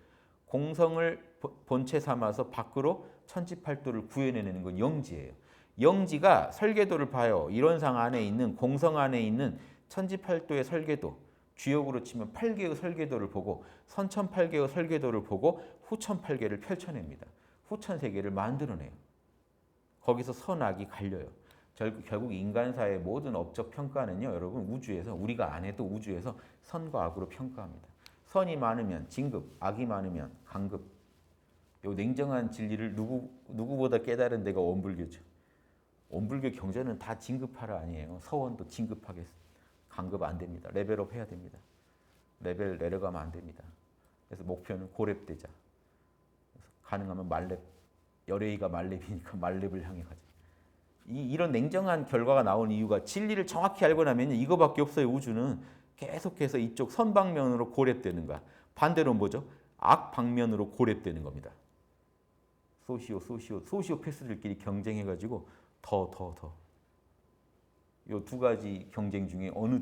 공성을 본체 삼아서 밖으로 천지팔도를 구현해내는 건 영지예요. 영지가 설계도를 봐요. 이론상 안에 있는 공성 안에 있는 천지팔도의 설계도, 주역으로 치면 8개의 설계도를 보고 선천 8개의 설계도를 보고 후천 8개를 펼쳐냅니다. 후천 세계를 만들어내요. 거기서 선악이 갈려요. 결국 인간사의 모든 업적 평가는요, 여러분 우주에서 우리가 안 해도 우주에서 선과 악으로 평가합니다. 선이 많으면 진급, 악이 많으면 강급. 요 냉정한 진리를 누구보다 깨달은 데가 원불교죠. 원불교 경전은 다 진급하라 아니에요. 서원도 진급하게 강급 안 됩니다. 레벨업 해야 됩니다. 레벨 내려가면 안 됩니다. 그래서 목표는 고렙되자. 그래서 가능하면 말렙, 열애의가 말렙이니까 말렙을 향해 가자. 이런 냉정한 결과가 나온 이유가 진리를 정확히 알고 나면 이거밖에 없어요. 우주는 계속해서 이쪽 선방면으로 고렙되는 거야. 반대로 뭐죠? 악방면으로 고렙되는 겁니다. 소시오패스들끼리 경쟁해가지고 더. 요 두 가지 경쟁 중에 어느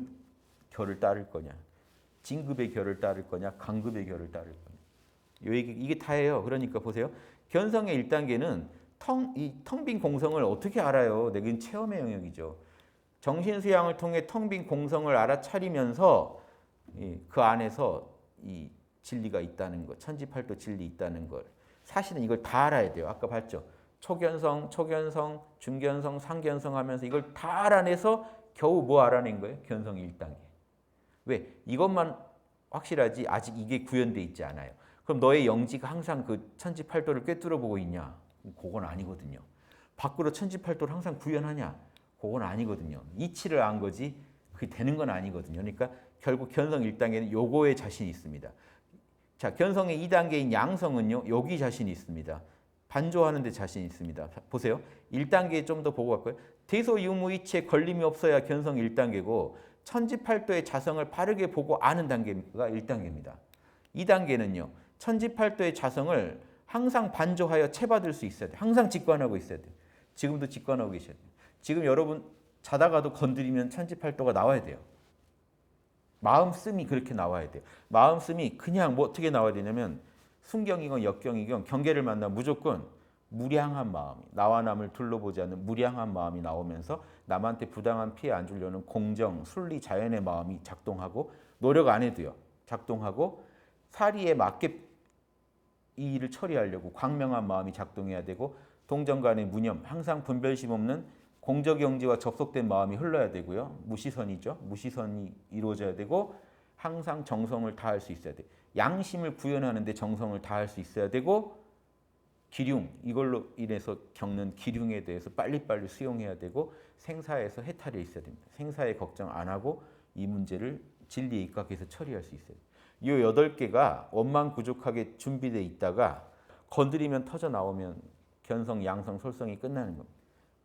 결을 따를 거냐? 진급의 결을 따를 거냐? 강급의 결을 따를 거냐? 이게 다예요. 그러니까 보세요. 견성의 1단계는 텅 빈 공성을 어떻게 알아요? 이건 체험의 영역이죠. 정신수양을 통해 텅 빈 공성을 알아차리면서 그 안에서 이 진리가 있다는 것, 천지팔도 진리 있다는 걸. 사실은 이걸 다 알아야 돼요. 아까 봤죠? 초견성, 중견성, 상견성 하면서 이걸 다 알아내서 겨우 뭐 알아낸 거예요? 견성 1단계. 왜? 이것만 확실하지 아직 이게 구현돼 있지 않아요. 그럼 너의 영지가 항상 그 천지팔도를 꿰뚫어 보고 있냐? 그건 아니거든요. 밖으로 천지팔도를 항상 구현하냐? 그건 아니거든요. 이치를 안 거지 그게 되는 건 아니거든요. 그러니까 결국 견성 1단계는 요거에 자신이 있습니다. 자, 견성의 2단계인 양성은요. 여기 자신이 있습니다. 반조하는 데 자신이 있습니다. 보세요. 1단계 좀 더 보고 갈까요? 대소유무이치에 걸림이 없어야 견성 1단계고 천지팔도의 자성을 바르게 보고 아는 단계가 1단계입니다. 2단계는요. 천지팔도의 자성을 항상 반조하여 체받을 수 있어야 돼요. 항상 직관하고 있어야 돼요. 지금도 직관하고 계셔야 돼요. 지금 여러분 자다가도 건드리면 천지팔도가 나와야 돼요. 마음씀이 그렇게 나와야 돼요. 마음씀이 그냥 뭐 어떻게 나와야 되냐면 순경이건 역경이건 경계를 만나면 무조건 무량한 마음이, 나와 남을 둘러보지 않는 무량한 마음이 나오면서 남한테 부당한 피해 안 주려는 공정, 순리, 자연의 마음이 작동하고 노력 안 해도요. 작동하고 사리에 맞게 이 일을 처리하려고 광명한 마음이 작동해야 되고 동정 간의 무념, 항상 분별심 없는 공적영지와 접속된 마음이 흘러야 되고요. 무시선이죠. 무시선이 이루어져야 되고 항상 정성을 다할 수 있어야 돼요. 양심을 구현하는데 정성을 다할 수 있어야 되고 기륭, 이걸로 인해서 겪는 기륭에 대해서 빨리빨리 수용해야 되고 생사에서 해탈이 있어야 됩니다. 생사에 걱정 안 하고 이 문제를 진리에 입각해서 처리할 수 있어요. 이 8개가 원만구족하게 준비되어 있다가 건드리면 터져 나오면 견성, 양성, 솔성이 끝나는 겁니다.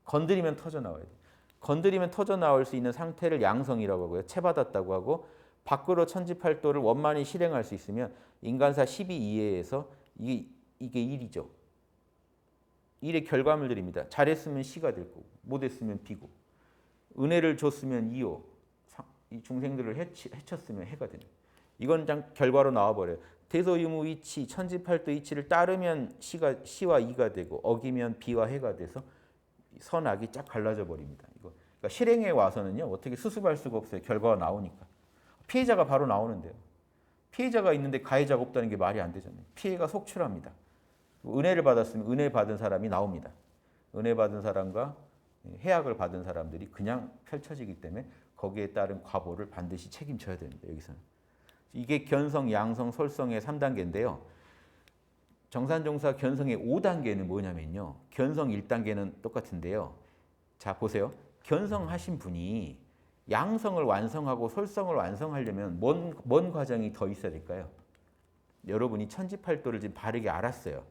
건드리면 터져 나와야 돼요. 건드리면 터져 나올 수 있는 상태를 양성이라고 하고요. 체받았다고 하고 밖으로 천지팔도를 원만히 실행할 수 있으면 인간사 12이해에서 이게 1이죠. 1의 결과물들입니다. 잘했으면 시가 될 거고 못했으면 비고 은혜를 줬으면 이요 이 중생들을 해쳤으면 해가 되는 이건 그냥 결과로 나와버려요. 대소유무 이치, 천지팔도 이치를 따르면 시와 이가 되고 어기면 비와 해가 돼서 선악이 쫙 갈라져 버립니다. 이거 그러니까 실행에 와서는요 어떻게 수습할 수가 없어요. 결과가 나오니까 피해자가 바로 나오는데요. 피해자가 있는데 가해자가 없다는 게 말이 안 되잖아요. 피해가 속출합니다. 은혜를 받았으면 은혜 받은 사람이 나옵니다. 은혜 받은 사람과 해악을 받은 사람들이 그냥 펼쳐지기 때문에 거기에 따른 과보를 반드시 책임져야 됩니다. 여기서는 이게 견성, 양성, 솔성의 3단계인데요. 정산종사 견성의 5단계는 뭐냐면요. 견성 1단계는 똑같은데요. 자 보세요. 견성하신 분이 양성을 완성하고 솔성을 완성하려면 뭔 과정이 더 있어야 될까요? 여러분이 천지팔도를 지금 바르게 알았어요.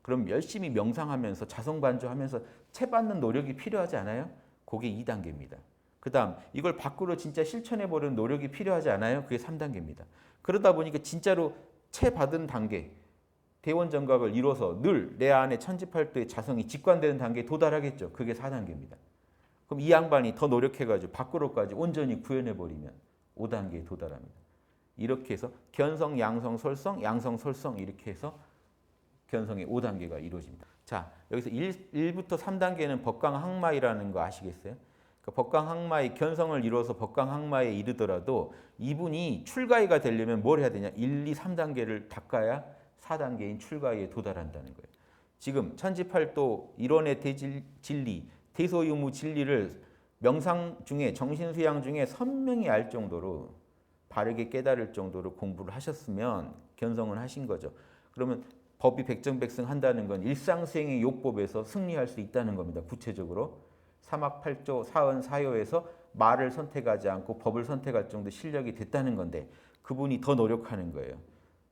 그럼 열심히 명상하면서 자성반조하면서 체받는 노력이 필요하지 않아요? 그게 2단계입니다. 그 다음 이걸 밖으로 진짜 실천해버리는 노력이 필요하지 않아요? 그게 3단계입니다. 그러다 보니까 진짜로 체받은 단계, 대원정각을 이뤄서 늘 내 안에 천지팔도의 자성이 직관되는 단계에 도달하겠죠. 그게 4단계입니다. 그럼 이 양반이 더 노력해가지고 밖으로까지 온전히 구현해버리면 5단계에 도달합니다. 이렇게 해서 견성, 양성, 설성, 양성, 설성 이렇게 해서 견성의 5단계가 이루어집니다. 자, 여기서 1부터 3단계는 법강항마이라는 거 아시겠어요? 그러니까 법강항마의 견성을 이루어서 법강항마에 이르더라도 이분이 출가의가 되려면 뭘 해야 되냐? 1, 2, 3단계를 닦아야 4단계인 출가의에 도달한다는 거예요. 지금 천지팔도 일원의 대진리, 대소유무 진리를 명상 중에 정신수양 중에 선명히 알 정도로 바르게 깨달을 정도로 공부를 하셨으면 견성을 하신 거죠. 그러면 법이 백정백승한다는 건 일상수행의 요법에서 승리할 수 있다는 겁니다. 구체적으로 삼학팔조 사언사효에서 말을 선택하지 않고 법을 선택할 정도 실력이 됐다는 건데 그분이 더 노력하는 거예요.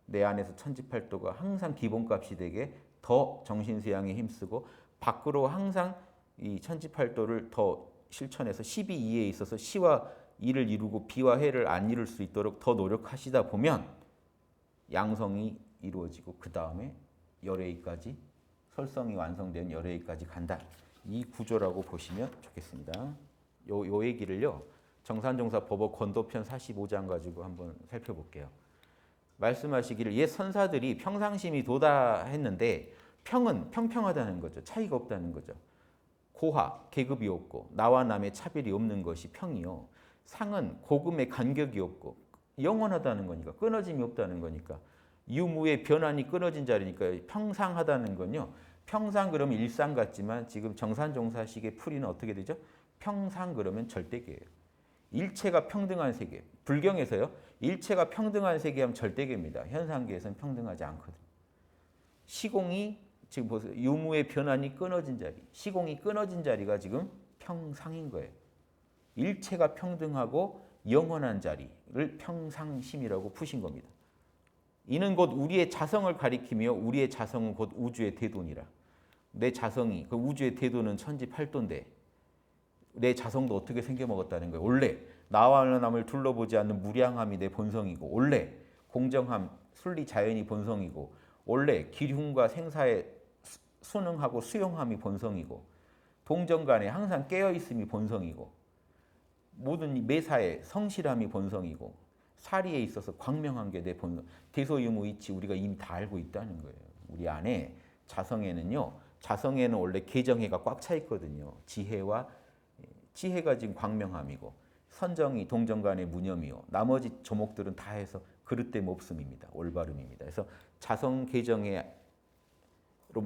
내 안에서 천지팔도가 항상 기본값이 되게 더 정신수양에 힘쓰고 밖으로 항상 이 천지팔도를 더 실천해서 시비 이에 있어서 시와 이를 이루고 비와 해를 안 이룰 수 있도록 더 노력하시다 보면 양성이 이루어지고 그 다음에 열애의까지 설성이 완성된 열애의까지 간다. 이 구조라고 보시면 좋겠습니다. 요 얘기를요. 정산종사 법어 권도편 45장 가지고 한번 살펴볼게요. 말씀하시기를 옛 선사들이 평상심이 도다했는데 평은 평평하다는 거죠. 차이가 없다는 거죠. 고하, 계급이 없고 나와 남의 차별이 없는 것이 평이요. 상은 고금의 간격이 없고 영원하다는 거니까 끊어짐이 없다는 거니까 유무의 변환이 끊어진 자리니까 평상하다는 건요. 평상 그러면 일상 같지만 지금 정산종사식의 풀이는 어떻게 되죠? 평상 그러면 절대계예요. 일체가 평등한 세계. 불경에서요. 일체가 평등한 세계하면 절대계입니다. 현상계에서는 평등하지 않거든요. 시공이 지금 보세요. 유무의 변환이 끊어진 자리. 시공이 끊어진 자리가 지금 평상인 거예요. 일체가 평등하고 영원한 자리를 평상심이라고 푸신 겁니다. 이는 곧 우리의 자성을 가리키며 우리의 자성은 곧 우주의 대도니라. 내 자성이 그 우주의 대도는 천지팔도인데 내 자성도 어떻게 생겨먹었다는 거예요. 원래 나와 남을 둘러보지 않는 무량함이 내 본성이고 원래 공정함, 순리 자연이 본성이고 원래 기흉과 생사에 순응하고 수용함이 본성이고 동정간에 항상 깨어있음이 본성이고 모든 매사에 성실함이 본성이고 사리에 있어서 광명한 게 내 본성. 대소유무이치 우리가 이미 다 알고 있다는 거예요. 우리 안에 자성에는요. 자성에는 원래 개정해가 꽉 차 있거든요. 지혜가 지금 광명함이고 선정이 동정간의 무념이요. 나머지 조목들은 다 해서 그릇됨 없음입니다. 올바름입니다. 그래서 자성 개정에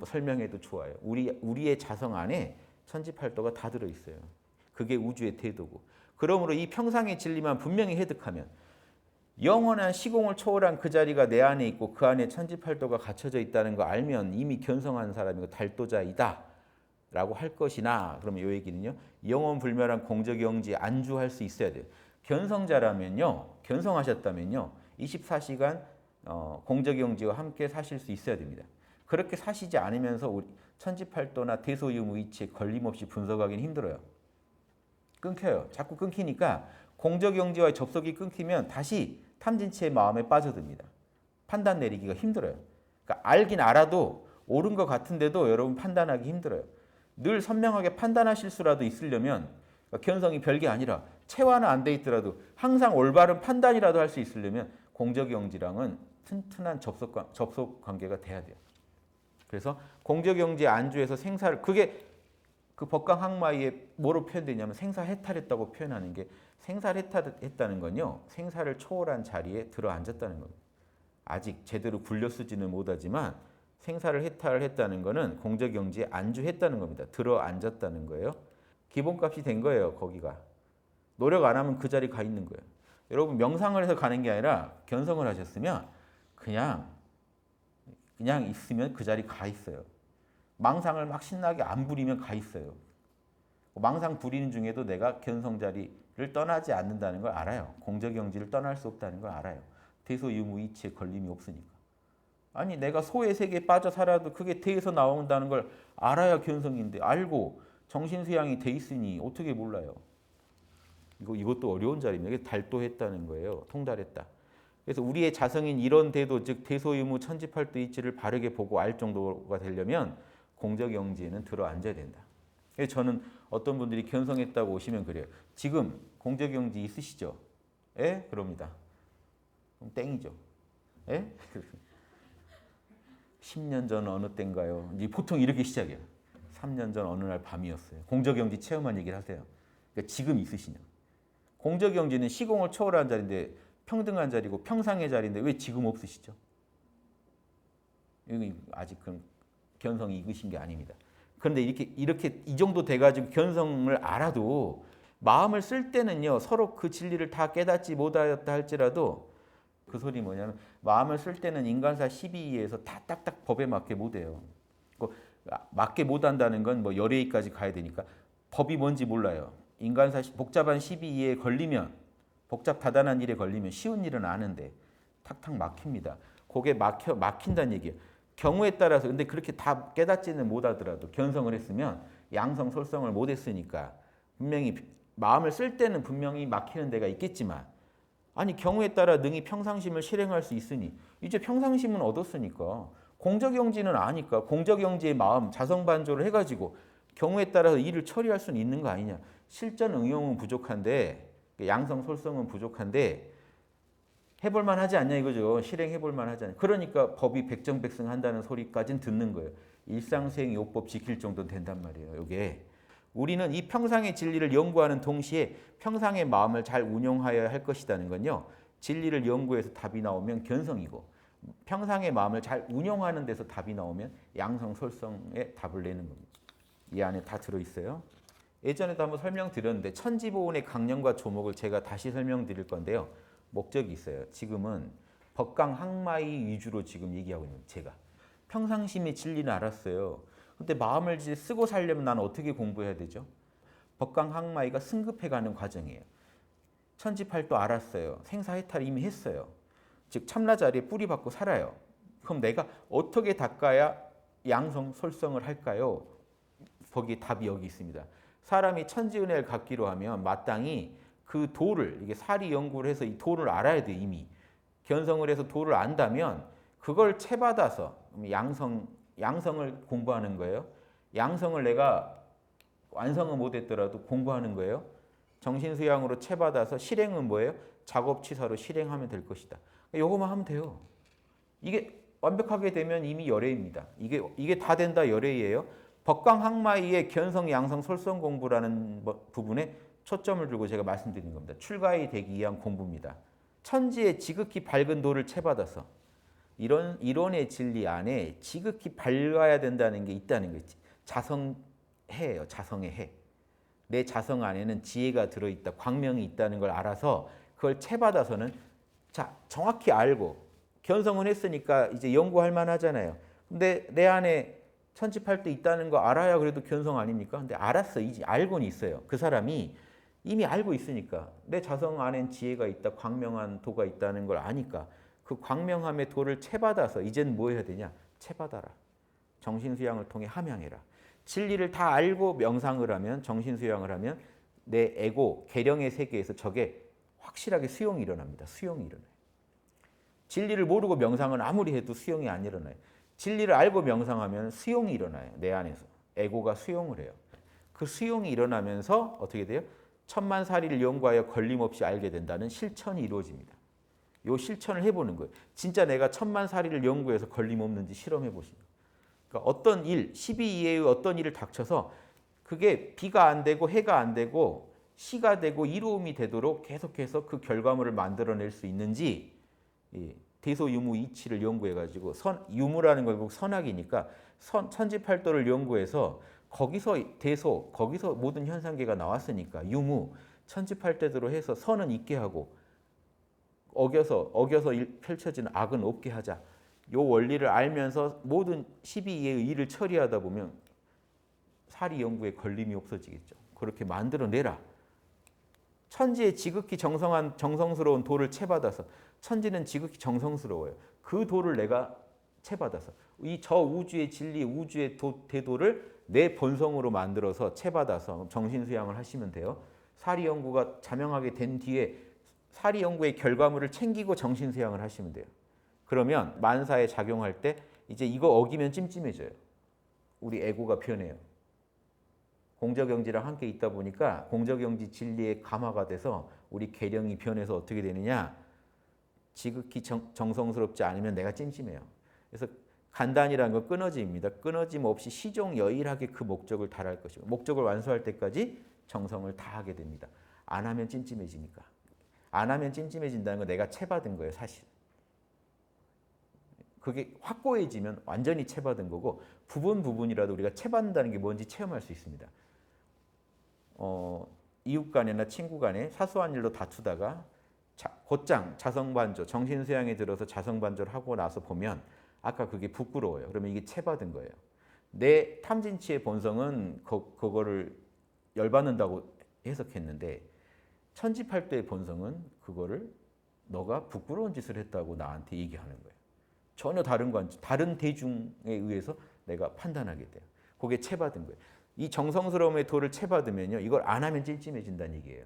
설명해도 좋아요. 우리의 자성 안에 천지팔도가 다 들어있어요. 그게 우주의 태도고. 그러므로 이 평상의 진리만 분명히 해득하면 영원한 시공을 초월한 그 자리가 내 안에 있고 그 안에 천지팔도가 갖춰져 있다는 거 알면 이미 견성한 사람이고 달도자이다 라고 할 것이나 그러면 이 얘기는요. 영원불멸한 공적영지에 안주할 수 있어야 돼요. 견성자라면요. 견성하셨다면요. 24시간 공적영지와 함께 사실 수 있어야 됩니다. 그렇게 사시지 않으면서 우리 천지팔도나 대소유무이치에 걸림없이 분석하기는 힘들어요. 끊겨요. 자꾸 끊기니까 공적영지와의 접속이 끊기면 다시 탐진치의 마음에 빠져듭니다. 판단 내리기가 힘들어요. 그러니까 알긴 알아도 옳은 것 같은데도 여러분 판단하기 힘들어요. 늘 선명하게 판단하실 수라도 있으려면 그러니까 견성이 별게 아니라 체화는 안 돼 있더라도 항상 올바른 판단이라도 할 수 있으려면 공적영지랑은 튼튼한 접속 관계가 돼야 돼요. 그래서 공적영지에 안주해서 생사를 그게 그 법강항마에 뭐로 표현되냐면 생사해탈했다고 표현하는 게 생사해탈했다는 건요. 생사를 초월한 자리에 들어앉았다는 겁니다. 아직 제대로 굴려쓰지는 못하지만 생사를 해탈했다는 거는 공적영지에 안주했다는 겁니다. 들어앉았다는 거예요. 기본값이 된 거예요. 거기가. 노력 안 하면 그 자리 가 있는 거예요. 여러분 명상을 해서 가는 게 아니라 견성을 하셨으면 그냥 있으면 그 자리 가 있어요. 망상을 막 신나게 안 부리면 가 있어요. 망상 부리는 중에도 내가 견성 자리를 떠나지 않는다는 걸 알아요. 공적영지를 떠날 수 없다는 걸 알아요. 대소유무이치에 걸림이 없으니까. 아니 내가 소의 세계에 빠져 살아도 그게 대에서 나온다는 걸 알아야 견성인데 알고 정신수양이 돼 있으니 어떻게 몰라요. 이것도 어려운 자리입니다. 이게 달도했다는 거예요. 통달했다. 그래서 우리의 자성인 이런 대도, 즉 대소유무 천지팔도 이치를 바르게 보고 알 정도가 되려면 공적영지에는 들어앉아야 된다. 그래서 저는 어떤 분들이 견성했다고 오시면 그래요. 지금 공적영지 있으시죠? 예? 그럽니다. 그럼 땡이죠. 예? 10년 전 어느 때인가요? 이제 보통 이렇게 시작해요. 3년 전 어느 날 밤이었어요. 공적영지 체험한 얘기를 하세요. 그러니까 지금 있으시냐. 공적영지는 시공을 초월한 자리인데 평등한 자리고 평상의 자리인데 왜 지금 없으시죠? 이건 아직 그런 견성이 익으신 게 아닙니다. 그런데 이렇게 이 정도 돼가지고 견성을 알아도 마음을 쓸 때는요, 서로 그 진리를 다 깨닫지 못하였다 할지라도 그 소리 뭐냐면 마음을 쓸 때는 인간사 12위에서 다 딱딱 법에 맞게 못해요. 맞게 못한다는 건 뭐 열애의까지 가야 되니까 법이 뭔지 몰라요. 인간사 복잡한 12위에 걸리면 복잡 다단한 일에 걸리면 쉬운 일은 아는데 탁탁 막힙니다. 그게 막힌다는 얘기예요. 경우에 따라서 근데 그렇게 다 깨닫지는 못하더라도 견성을 했으면 양성 솔성을 못했으니까 분명히 마음을 쓸 때는 분명히 막히는 데가 있겠지만 아니 경우에 따라 능히 평상심을 실행할 수 있으니 이제 평상심은 얻었으니까 공적영지는 아니까 공적영지의 마음 자성반조를 해가지고 경우에 따라서 일을 처리할 수는 있는 거 아니냐. 실전 응용은 부족한데 양성 솔성은 부족한데 해볼만 하지 않냐 이거죠. 실행해볼만 하지 않냐. 그러니까 법이 백정백승한다는 소리까지는 듣는 거예요. 일상수행 요법 지킬 정도는 된단 말이에요. 이게 우리는 이 평상의 진리를 연구하는 동시에 평상의 마음을 잘 운용하여야 할 것이라는 건요. 진리를 연구해서 답이 나오면 견성이고 평상의 마음을 잘 운용하는 데서 답이 나오면 양성 솔성에 답을 내는 겁니다. 이 안에 다 들어있어요. 예전에도 한번 설명드렸는데 천지보온의 강령과 조목을 제가 다시 설명드릴 건데요. 목적이 있어요. 지금은 법강항마이 위주로 지금 얘기하고 있는 제가 평상심의 진리는 알았어요. 근데 마음을 이제 쓰고 살려면 나는 어떻게 공부해야 되죠? 법강항마이가 승급해가는 과정이에요. 천지팔도 알았어요. 생사해탈 이미 했어요. 즉 참나자리에 뿌리 박고 살아요. 그럼 내가 어떻게 닦아야 양성 솔성을 할까요? 거기 답이 여기 있습니다. 사람이 천지은혜를 갖기로 하면 마땅히 그 도를 이게 사리 연구를 해서 이 도를 알아야 돼. 이미 견성을 해서 도를 안다면 그걸 채받아서 양성을 공부하는 거예요. 양성을 내가 완성은 못했더라도 공부하는 거예요. 정신수양으로 채받아서 실행은 뭐예요? 작업치사로 실행하면 될 것이다. 이거만 하면 돼요. 이게 완벽하게 되면 이미 열애입니다. 이게 다 된다 열애예요. 법강항마이의 견성, 양성, 솔성 공부라는 부분에 초점을 두고 제가 말씀드린 겁니다. 출가에 되기 위한 공부입니다. 천지의 지극히 밝은 도를 채받아서 이런 이론의 진리 안에 지극히 밝아야 된다는 게 있다는 거지. 자성해예요. 자성의 해. 내 자성 안에는 지혜가 들어있다. 광명이 있다는 걸 알아서 그걸 채받아서는 자 정확히 알고 견성은 했으니까 이제 연구할 만하잖아요. 근데 내 안에 천지팔도 있다는 거 알아야 그래도 견성 아닙니까? 근데 알았어. 이제 알고는 있어요. 그 사람이 이미 알고 있으니까 내 자성 안엔 지혜가 있다. 광명한 도가 있다는 걸 아니까 그 광명함의 도를 채받아서 이젠 뭐 해야 되냐? 채받아라. 정신수양을 통해 함양해라. 진리를 다 알고 명상을 하면 정신수양을 하면 내 에고 계령의 세계에서 저게 확실하게 수용이 일어납니다. 수용이 일어나요. 진리를 모르고 명상은 아무리 해도 수용이 안 일어나요. 진리를 알고 명상하면 수용이 일어나요. 내 안에서. 에고가 수용을 해요. 그 수용이 일어나면서 어떻게 돼요? 천만사리를 연구하여 걸림없이 알게 된다는 실천이 이루어집니다. 이 실천을 해보는 거예요. 진짜 내가 천만사리를 연구해서 걸림없는지 실험해 보시는 거예요. 그러니까 어떤 일, 12 이내의 어떤 일을 닥쳐서 그게 비가 안 되고 해가 안 되고 시가 되고 이로움이 되도록 계속해서 그 결과물을 만들어낼 수 있는지 대소유무 이치를 연구해가지고 유무라는 건 결국 선악이니까 천지팔도를 연구해서 거기서 거기서 모든 현상계가 나왔으니까 유무, 천지팔대대로 해서 선은 있게 하고 어겨서 펼쳐지는 악은 없게 하자. 요 원리를 알면서 모든 12의 일을 처리하다 보면 사리 연구에 걸림이 없어지겠죠. 그렇게 만들어내라. 천지의 지극히 정성스러운 도를 채받아서 천지는 지극히 정성스러워요. 그 도를 내가 채받아서 저 우주의 진리, 우주의 대도를 내 본성으로 만들어서 채받아서 정신수양을 하시면 돼요. 사리 연구가 자명하게 된 뒤에 사리 연구의 결과물을 챙기고 정신수양을 하시면 돼요. 그러면 만사에 작용할 때 이제 이거 어기면 찜찜해져요. 우리 에고가 변해요. 공적영지랑 함께 있다 보니까 공적영지 진리에 감화가 돼서 우리 계령이 변해서 어떻게 되느냐, 지극히 정성스럽지 않으면 내가 찜찜해요. 그래서 간단이라는 건 끊어짐입니다. 끊어짐 없이 시종여일하게 그 목적을 달할 것이고 목적을 완수할 때까지 정성을 다하게 됩니다. 안 하면 찜찜해지니까. 안 하면 찜찜해진다는 건 내가 채받은 거예요, 사실. 그게 확고해지면 완전히 채받은 거고 부분이라도 우리가 채받는다는 게 뭔지 체험할 수 있습니다. 이웃 간이나 친구 간에 사소한 일로 다투다가 곧장 자성반조, 정신수양에 들어서 자성반조를 하고 나서 보면 아까 그게 부끄러워요. 그러면 이게 채받은 거예요. 내 탐진치의 본성은 그거를 열받는다고 해석했는데 천지팔도의 본성은 그거를 너가 부끄러운 짓을 했다고 나한테 얘기하는 거예요. 전혀 다른 대중에 의해서 내가 판단하게 돼요. 그게 채받은 거예요. 이 정성스러움의 도를 채받으면요, 이걸 안 하면 찜찜해진다는 얘기예요.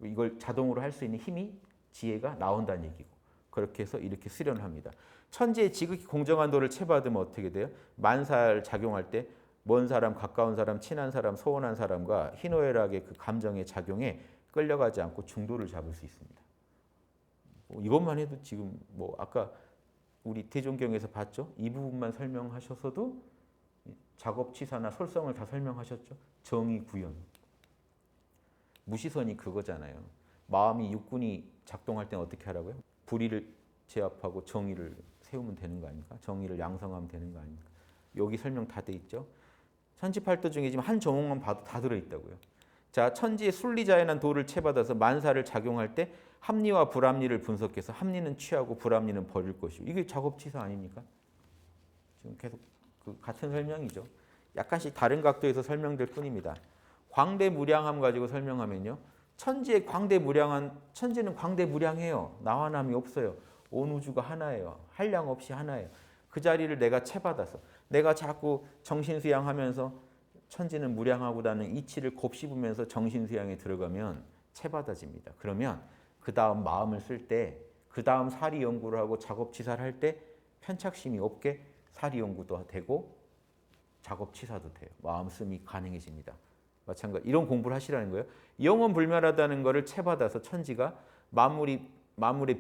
이걸 자동으로 할 수 있는 힘이, 지혜가 나온다는 얘기고, 그렇게 해서 이렇게 수련을 합니다. 천지의 지극히 공정한 도를 채받으면 어떻게 돼요? 만살 작용할 때 먼 사람, 가까운 사람, 친한 사람, 소원한 사람과 희노애락의 그 감정의 작용에 끌려가지 않고 중도를 잡을 수 있습니다. 이것만 해도 지금 아까 우리 대종경에서 봤죠? 이 부분만 설명하셔서도 작업치사나 솔성을 다 설명하셨죠? 정의, 구현. 무시선이 그거잖아요. 마음이 육군이 작동할 때는 어떻게 하라고요? 불의를 제압하고 정의를 세우면 되는 거 아닙니까? 정의를 양성하면 되는 거 아닙니까? 여기 설명 다 돼 있죠? 천지팔도 중에 지금 한 조목만 봐도 다 들어있다고요. 자, 천지의 순리자연한 도를 채받아서 만사를 작용할 때 합리와 불합리를 분석해서 합리는 취하고 불합리는 버릴 것이고, 이게 작업치사 아닙니까? 지금 계속 그 같은 설명이죠. 약간씩 다른 각도에서 설명될 뿐입니다. 광대무량함 가지고 설명하면요, 천지의 광대무량한, 천지는 광대무량해요. 나와 남이 없어요. 온 우주가 하나예요. 한량 없이 하나예요. 그 자리를 내가 채받아서 내가 자꾸 정신수양하면서 천지는 무량하고라는 이치를 곱씹으면서 정신수양에 들어가면 채받아집니다. 그러면 그 다음 마음을 쓸 때, 그 다음 사리 연구를 하고 작업치사를 할 때 편착심이 없게 사리 연구도 되고 작업치사도 돼요. 마음 쓰임이 가능해집니다. 마찬가지 이런 공부를 하시라는 거예요. 영원불멸하다는 것을 채받아서 천지가 만물의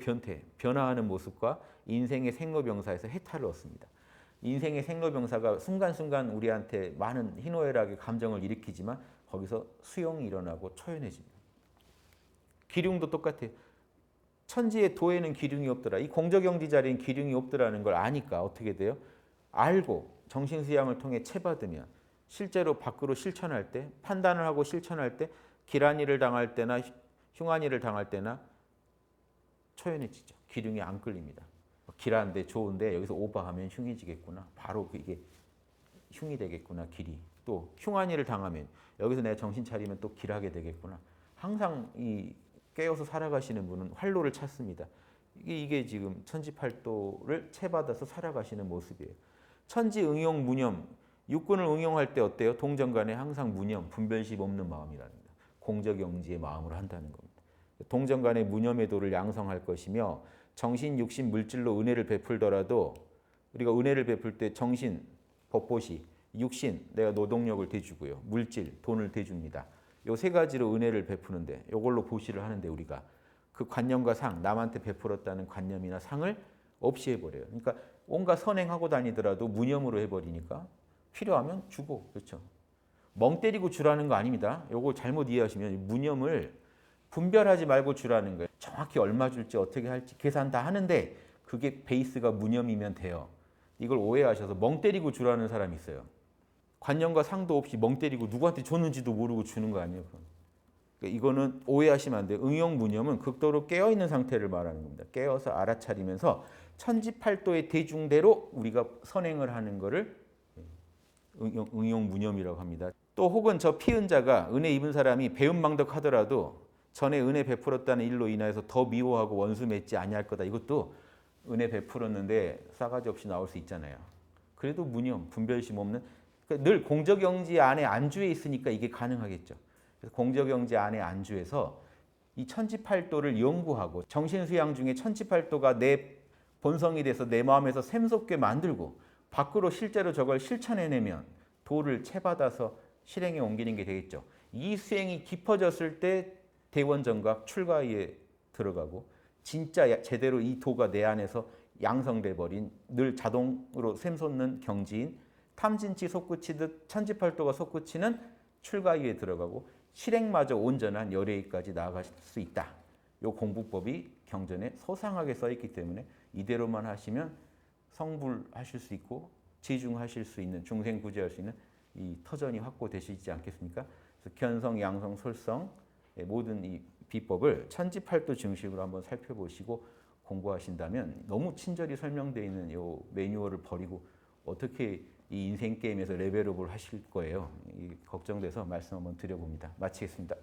변화하는 모습과 인생의 생로병사에서 해탈을 얻습니다. 인생의 생로병사가 순간순간 우리한테 많은 희노애락의 감정을 일으키지만 거기서 수용이 일어나고 초연해집니다. 기륭도 똑같아요. 천지의 도에는 기륭이 없더라. 이 공적영지 자리엔 기륭이 없더라는 걸 아니까 어떻게 돼요? 알고 정신수양을 통해 채받으면 실제로 밖으로 실천할 때, 판단을 하고 실천할 때 기란이를 당할 때나 흉한이를 당할 때나 초연해지죠. 기륭이 안 끌립니다. 기란데 좋은데 여기서 오버하면 흉해지겠구나. 바로 이게 흉이 되겠구나. 길이. 또 흉한이를 당하면 여기서 내가 정신 차리면 또 길하게 되겠구나. 항상 이 깨어서 살아가시는 분은 활로를 찾습니다. 이게 지금 천지팔도를 채받아서 살아가시는 모습이에요. 천지응용 무념, 육군을 응용할 때 어때요? 동정간에 항상 무념, 분별심 없는 마음이라는 거예요. 공적영지의 마음으로 한다는 겁니다. 동정간의 무념의 도를 양성할 것이며 정신, 육신, 물질로 은혜를 베풀더라도 우리가 은혜를 베풀 때 정신, 법보시, 육신, 내가 노동력을 대주고요. 물질, 돈을 대줍니다. 요 세 가지로 은혜를 베푸는데 이걸로 보시를 하는데 우리가 그 관념과 상, 남한테 베풀었다는 관념이나 상을 없이 해버려요. 그러니까 온갖 선행하고 다니더라도 무념으로 해버리니까 필요하면 주고, 그렇죠. 멍 때리고 주라는 거 아닙니다. 요거 잘못 이해하시면 무념을 분별하지 말고 주라는 거예요. 정확히 얼마 줄지 어떻게 할지 계산 다 하는데 그게 베이스가 무념이면 돼요. 이걸 오해하셔서 멍 때리고 주라는 사람이 있어요. 관념과 상도 없이 멍 때리고 누구한테 줬는지도 모르고 주는 거 아니에요. 그러니까 이거는 오해하시면 안 돼요. 응용무념은 극도로 깨어있는 상태를 말하는 겁니다. 깨어서 알아차리면서 천지팔도의 대중대로 우리가 선행을 하는 거를 응용무념이라고 합니다. 또 혹은 저 피은자가 은혜 입은 사람이 배은망덕하더라도 전에 은혜 베풀었다는 일로 인하여서 더 미워하고 원수 맺지 아니할 거다. 이것도 은혜 베풀었는데 싸가지 없이 나올 수 있잖아요. 그래도 무념, 분별심 없는, 그러니까 늘 공적영지 안에 안주해 있으니까 이게 가능하겠죠. 그래서 공적영지 안에 안주해서 이 천지팔도를 연구하고 정신수양 중에 천지팔도가 내 본성이 돼서 내 마음에서 샘솟게 만들고 밖으로 실제로 저걸 실천해내면 도를 채받아서 실행에 옮기는 게 되겠죠. 이 수행이 깊어졌을 때 대원정각 출가에 들어가고 진짜 제대로 이 도가 내 안에서 양성돼 버린 늘 자동으로 샘솟는 경지인 탐진치 솟구치듯 천지팔도가 솟구치는 출가위에 들어가고 실행마저 온전한 열애의까지 나아갈 수 있다. 이 공부법이 경전에 소상하게 써 있기 때문에 이대로만 하시면 성불하실 수 있고 지중하실 수 있는 중생구제할 수 있는 이 터전이 확보되시지 않겠습니까? 그래서 견성, 양성, 솔성 모든 이 비법을 천지팔도 증식으로 한번 살펴보시고 공부하신다면 너무 친절히 설명되어 있는 이 매뉴얼을 버리고 어떻게 이 인생 게임에서 레벨업을 하실 거예요. 걱정돼서 말씀 한번 드려봅니다. 마치겠습니다.